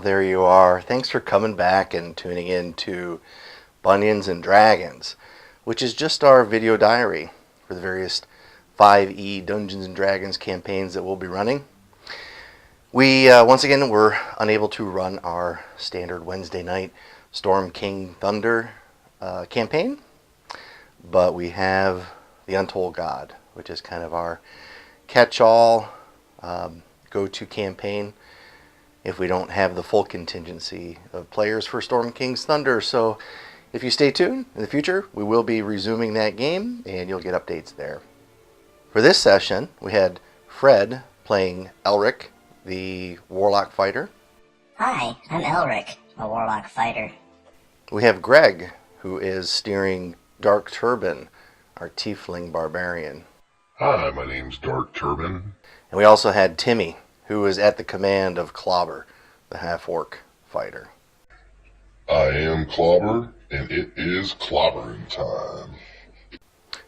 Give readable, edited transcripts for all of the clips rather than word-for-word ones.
there you are. Thanks for coming back and tuning in to Bunions and Dragons, which is just our video diary for the various 5e Dungeons and Dragons campaigns that we'll be running. We, once again, were unable to run our standard Wednesday night Storm King Thunder campaign, but we have the Untold God, which is kind of our catch-all go-to campaign if we don't have the full contingency of players for Storm King's Thunder. So if you stay tuned, in the future we will be resuming that game and you'll get updates there. For this session we had Fred playing Elric, the Warlock Fighter. Hi, I'm Elric, a Warlock Fighter. We have Greg, who is steering Dark Turban, our Tiefling Barbarian. Hi, my name's Dark Turban. And we also had Timmy, who is at the command of Clobber, the half-orc fighter. I am Clobber, and it is clobbering time.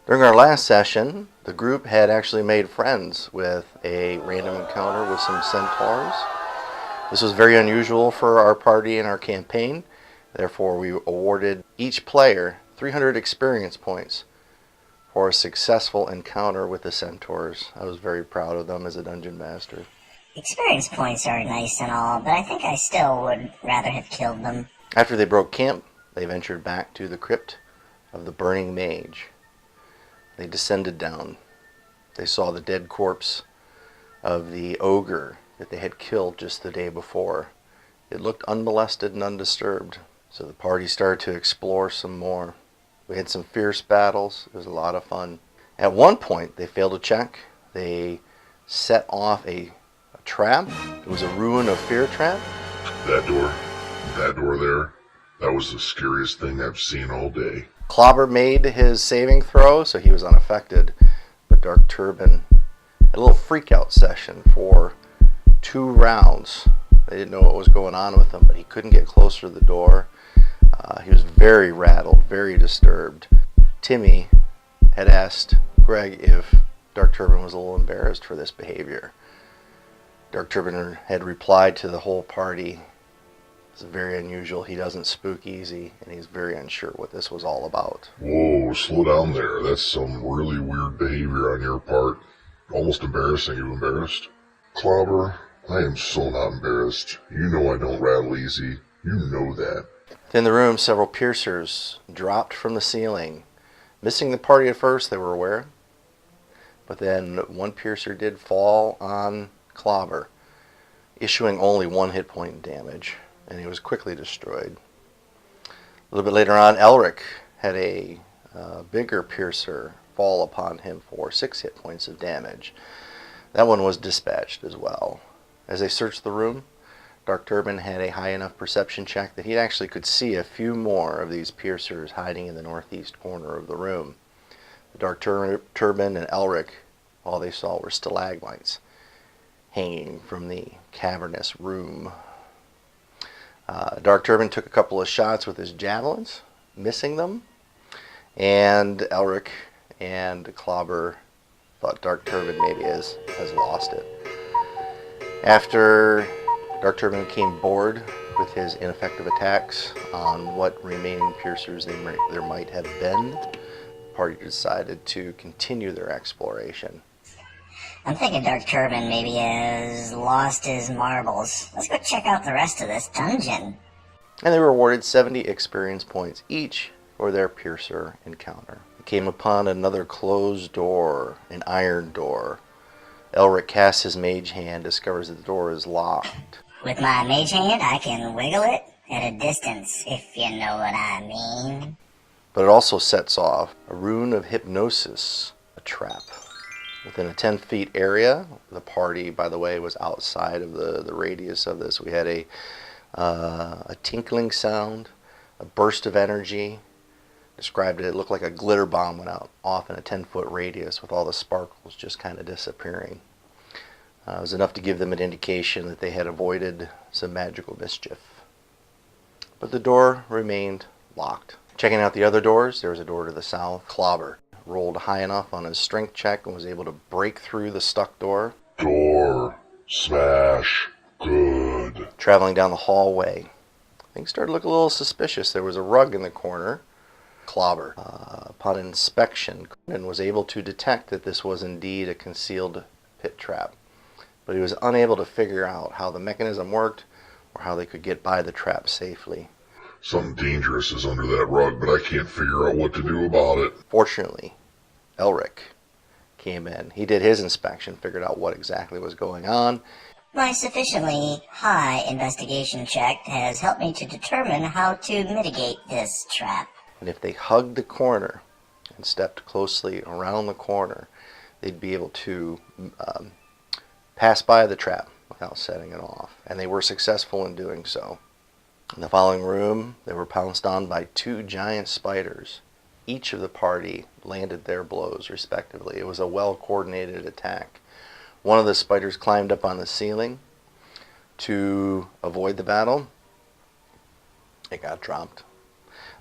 During our last session, the group had actually made friends with a random encounter with some centaurs. This was very unusual for our party and our campaign. Therefore, we awarded each player 300 experience points for a successful encounter with the centaurs. I was very proud of them as a dungeon master. Experience points are nice and all, but I think I still would rather have killed them. After they broke camp, they ventured back to the crypt of the Burning Mage. They descended down. They saw the dead corpse of the ogre that they had killed just the day before. It looked unmolested and undisturbed, so the party started to explore some more. We had some fierce battles. It was a lot of fun. At one point, they failed a check. They set off a trap. It was a Ruin of Fear trap. That door there, that was the scariest thing I've seen all day. Clobber made his saving throw, so he was unaffected. But Dark Turban had a little freak-out session for 2 rounds. They didn't know what was going on with him, but he couldn't get closer to the door. He was very rattled, very disturbed. Timmy had asked Greg if Dark Turban was a little embarrassed for this behavior. Dark Turban had replied to the whole party, it's very unusual, he doesn't spook easy, and he's very unsure what this was all about. Whoa, slow down there. That's some really weird behavior on your part. Almost embarrassing. You embarrassed? Clobber, I am so not embarrassed. You know I don't rattle easy. You know that. Within the room, several piercers dropped from the ceiling. Missing the party at first, they were aware. But then one piercer did fall on Clobber, issuing only 1 hit point damage, and he was quickly destroyed. A little bit later on, Elric had a bigger piercer fall upon him for 6 hit points of damage. That one was dispatched as well. As they searched the room, Dark Turban had a high enough perception check that he actually could see a few more of these piercers hiding in the northeast corner of the room. The Dark Turban and Elric, all they saw were stalagmites hanging from the cavernous room. Dark Turban took a couple of shots with his javelins, missing them, and Elric and Clobber thought Dark Turban maybe has lost it. After Dark Turban became bored with his ineffective attacks on what remaining piercers there might have been, the party decided to continue their exploration. I'm thinking Dark Turban maybe has lost his marbles. Let's go check out the rest of this dungeon. And they were awarded 70 experience points each for their piercer encounter. They came upon another closed door, an iron door. Elric casts his mage hand, discovers that the door is locked. With my mage hand, I can wiggle it at a distance, if you know what I mean. But it also sets off a rune of hypnosis, a trap. Within a 10-feet area, the party, by the way, was outside of the radius of this. We had a tinkling sound, a burst of energy. Described it looked like a glitter bomb went out off in a 10-foot radius with all the sparkles just kind of disappearing. It was enough to give them an indication that they had avoided some magical mischief. But the door remained locked. Checking out the other doors, there was a door to the south. Clobber rolled high enough on his strength check and was able to break through the stuck door. Door. Smash. Good. Traveling down the hallway, things started to look a little suspicious. There was a rug in the corner. Clobber. Upon inspection, Conan was able to detect that this was indeed a concealed pit trap, but he was unable to figure out how the mechanism worked or how they could get by the trap safely. Something dangerous is under that rug, but I can't figure out what to do about it. Fortunately, Elric came in. He did his inspection, figured out what exactly was going on. My sufficiently high investigation check has helped me to determine how to mitigate this trap. And if they hugged the corner and stepped closely around the corner, they'd be able to pass by the trap without setting it off. And they were successful in doing so. In the following room, they were pounced on by two giant spiders. Each of the party landed their blows respectively. It was a well-coordinated attack. One of the spiders climbed up on the ceiling to avoid the battle. It got dropped.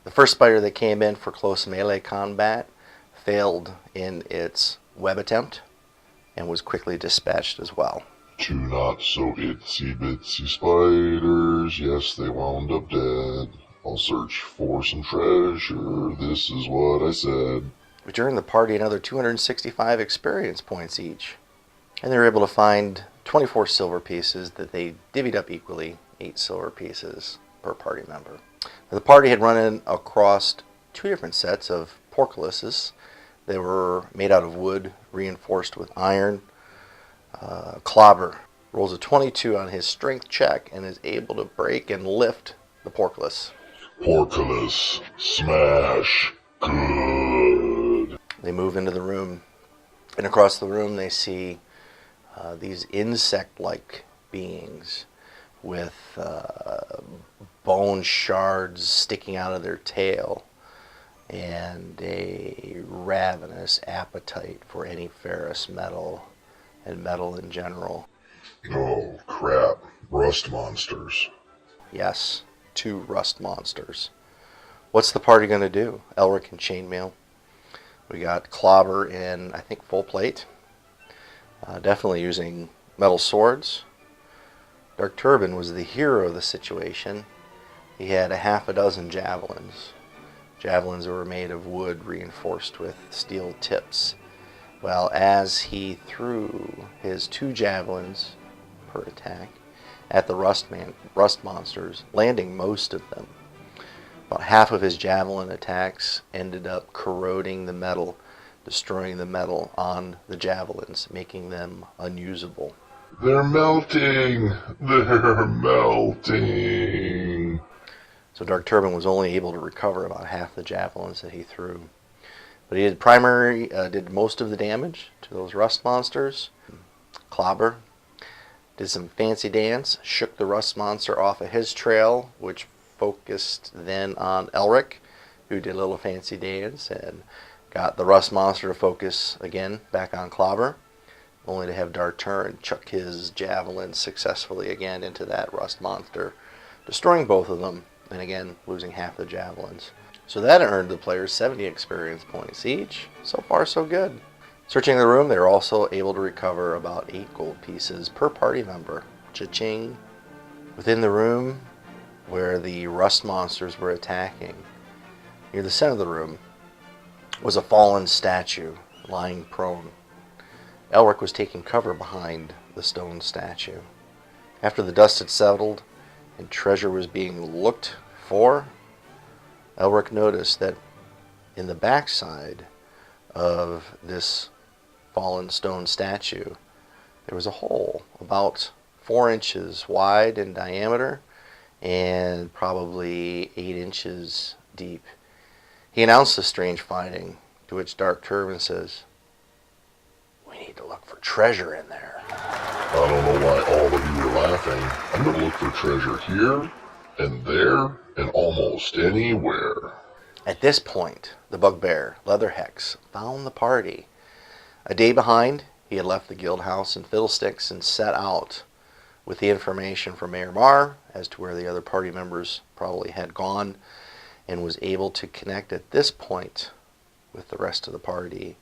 The first spider that came in for close melee combat failed in its web attempt and was quickly dispatched as well. Two not so itsy bitsy spiders, yes, they wound up dead. I'll search for some treasure, this is what I said. Which earned the party another 265 experience points each. And they were able to find 24 silver pieces that they divvied up equally, 8 silver pieces per party member. The party had run in across two different sets of portcullises. They were made out of wood, reinforced with iron. Clobber rolls a 22 on his strength check and is able to break and lift the portcullis. Portcullis, smash, good. They move into the room, and across the room they see these insect-like beings with bone shards sticking out of their tail and a ravenous appetite for any ferrous metal and metal in general. Oh, crap. Rust monsters. Yes, 2 rust monsters. What's the party going to do? Elric and Chainmail. We got Clobber in, I think, full plate. Definitely using metal swords. Dark Turban was the hero of the situation. He had a half a dozen javelins. Javelins were made of wood reinforced with steel tips. Well, as he threw his 2 javelins per attack at the rust monsters, landing most of them, about half of his javelin attacks ended up corroding the metal, destroying the metal on the javelins, making them unusable. They're melting! They're melting! So Dark Turban was only able to recover about half the javelins that he threw. But he did did most of the damage to those rust monsters. Clobber did some fancy dance, shook the rust monster off of his trail, which focused then on Elric, who did a little fancy dance and got the rust monster to focus again back on Clobber, only to have Dark Turban chuck his javelin successfully again into that rust monster, destroying both of them, and again losing half the javelins. So that earned the players 70 experience points each. So far, so good. Searching the room, they were also able to recover about 8 gold pieces per party member. Cha-ching. Within the room where the rust monsters were attacking, near the center of the room, was a fallen statue lying prone. Elric was taking cover behind the stone statue. After the dust had settled and treasure was being looked for, Elric noticed that in the backside of this fallen stone statue, there was a hole about 4 inches wide in diameter and probably 8 inches deep. He announced the strange finding, to which Dark Turban says, "We need to look for treasure in there." I don't know why all of you are laughing. I'm going to look for treasure here and there and almost anywhere. At this point, the bugbear, Leatherhex, found the party. A day behind, he had left the guild house in Fiddlesticks and set out with the information from Mayor Marr as to where the other party members probably had gone, and was able to connect at this point with the rest of the party.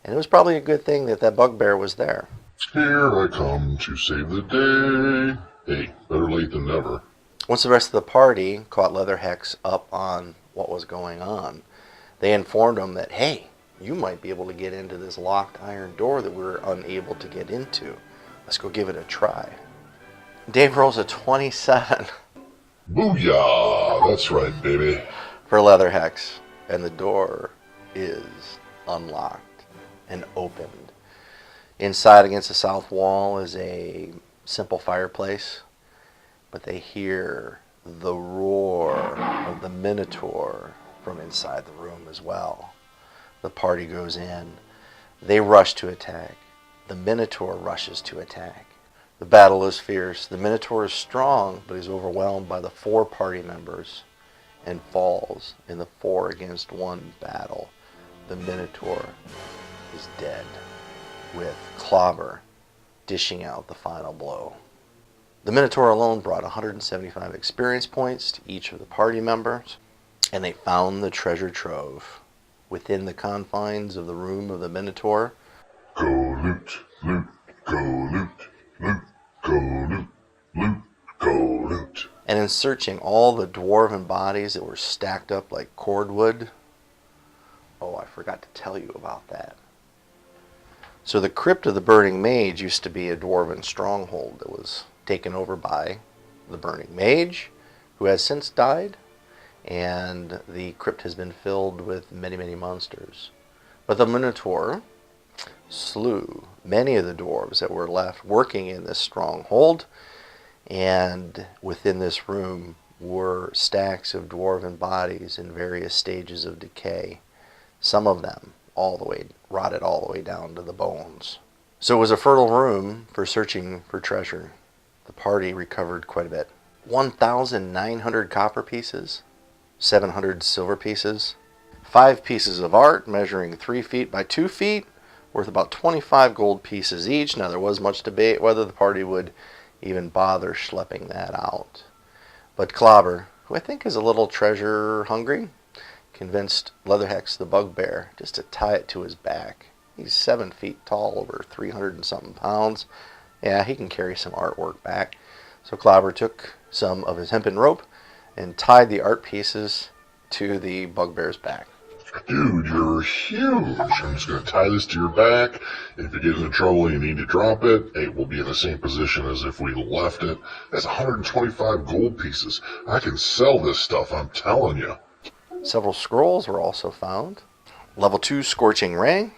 And it was probably a good thing that that bugbear was there. Here I come to save the day. Hey, better late than never. Once the rest of the party caught Leatherhex up on what was going on, they informed him that, hey, you might be able to get into this locked iron door that we were unable to get into. Let's go give it a try. Dave rolls a 27 Booyah! That's right, baby. for Leatherhex, and the door is unlocked and opened. Inside against the south wall is a simple fireplace, but they hear the roar of the Minotaur from inside the room as well. The party goes in. They rush to attack. The Minotaur rushes to attack. The battle is fierce. The Minotaur is strong, but he's overwhelmed by the 4 party members and falls in the 4-against-1 battle. The Minotaur is dead, with Clobber dishing out the final blow. The Minotaur alone brought 175 experience points to each of the party members, and they found the treasure trove within the confines of the room of the Minotaur. Go loot, loot, go loot, loot, go loot, loot, go loot. And in searching all the dwarven bodies that were stacked up like cordwood, oh, I forgot to tell you about that. So the Crypt of the Burning Mage used to be a dwarven stronghold that was taken over by the Burning Mage, who has since died, and the crypt has been filled with many, many monsters. But the Minotaur slew many of the dwarves that were left working in this stronghold, and within this room were stacks of dwarven bodies in various stages of decay, some of them rotted all the way down to the bones. So it was a fertile room for searching for treasure. The party recovered quite a bit. 1,900 copper pieces, 700 silver pieces, 5 pieces of art measuring 3 feet by 2 feet, worth about 25 gold pieces each. Now there was much debate whether the party would even bother schlepping that out. But Clobber, who I think is a little treasure hungry, convinced Leatherhex the bugbear just to tie it to his back. He's 7 feet tall, over 300 and something pounds. Yeah, he can carry some artwork back. So Clobber took some of his hempen rope and tied the art pieces to the bugbear's back. Dude, you're huge. I'm just going to tie this to your back. If you get into trouble and you need to drop it, it will be in the same position as if we left it. That's 125 gold pieces. I can sell this stuff, I'm telling you. Several scrolls were also found. Level 2 Scorching Ray,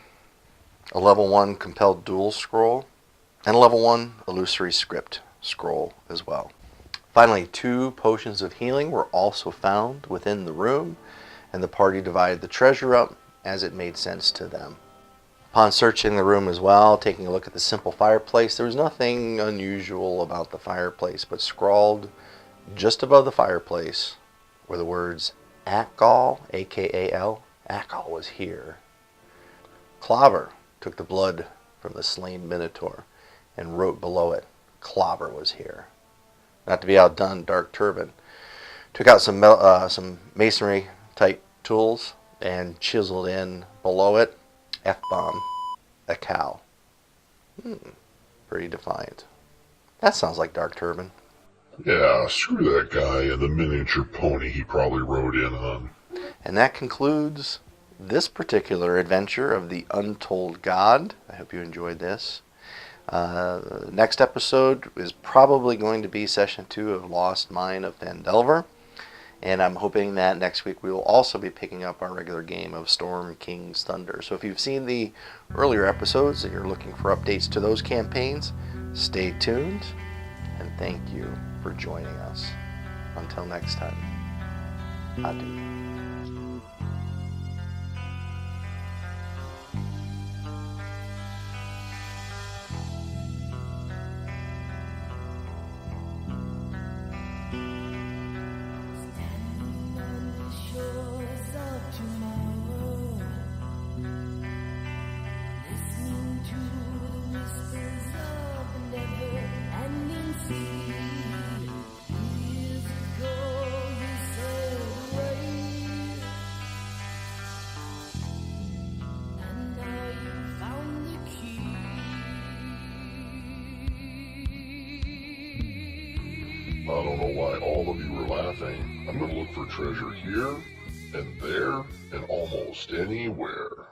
a level 1 Compelled Duel scroll, and a level 1 Illusory Script scroll as well. Finally, 2 potions of healing were also found within the room, and the party divided the treasure up as it made sense to them. Upon searching the room as well, taking a look at the simple fireplace, there was nothing unusual about the fireplace, but scrawled just above the fireplace were the words Akal, A-K-A-L. Akal was here. Clobber took the blood from the slain Minotaur and wrote below it, Clobber was here. Not to be outdone, Dark Turban took out some masonry type tools and chiseled in below it, F-bomb, a cow. Pretty defiant. That sounds like Dark Turban. Yeah, screw that guy and the miniature pony he probably rode in on. And that concludes this particular adventure of the Untold God. I hope you enjoyed this. Next episode is probably going to be Session 2 of Lost Mine of Phandelver. And I'm hoping that next week we will also be picking up our regular game of Storm King's Thunder. So if you've seen the earlier episodes and you're looking for updates to those campaigns, stay tuned. And thank you for joining us. Until next time, adieu. Years ago, you said, wait. I don't know why all of you are laughing. I'm gonna look for treasure here, and there, and almost anywhere.